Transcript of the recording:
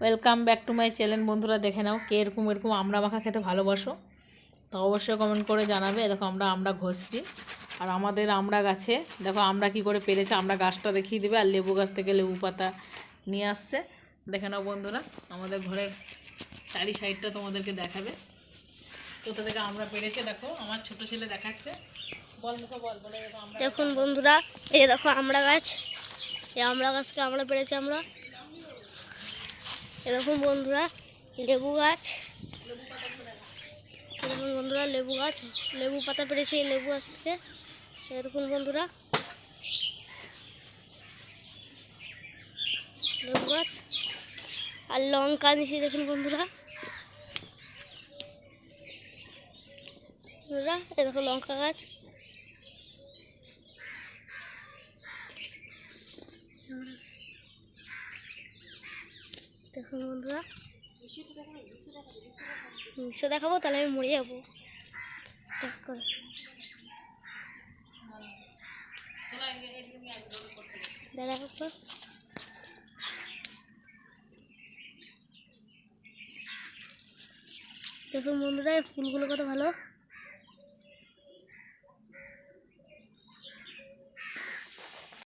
Welcome back to my channel. বন্ধুরা দেখে নাও কে এরকম আমড়া মাখা খেতে ভালোবাসো, তো অবশ্যই কমেন্ট করে জানাবে। দেখো আমরা ঘষছি, আর আমাদের আমড়া গাছে দেখো আমরা কি করে পেরেছে, আমরা গাছটা দেখিয়ে দেবে, আর লেবু গাছ থেকে লেবু পাতা নিয়ে আসছে। দেখে নাও বন্ধুরা, আমাদের ঘরের চারি সাইডটা তোমাদেরকে দেখাবে কোথা থেকে আমরা পেরেছে। দেখো আমার ছোট ছেলে দেখাচ্ছে, বল মুখে বল, বলে দেখো আমরা। দেখুন বন্ধুরা, এই দেখো আমড়া গাছ, এই আমড়া গাছকে আমরা পেরেছি আমরা। এরকম বন্ধুরা লেবু গাছ, এরকম বন্ধুরা লেবু গাছ, লেবু পাতা পেরেছি এই লেবু গাছ থেকে। এরকম বন্ধুরা লেবু গাছ, আর লঙ্কা নিয়েছি দেখুন বন্ধুরা। বন্ধুরা এই দেখো লঙ্কা গাছ, দেখুন বন্ধুরা। মিশে দেখাবো তাহলে আমি মরে যাবো। দেখুন বন্ধুরা, এই ফুলগুলো কত ভালো।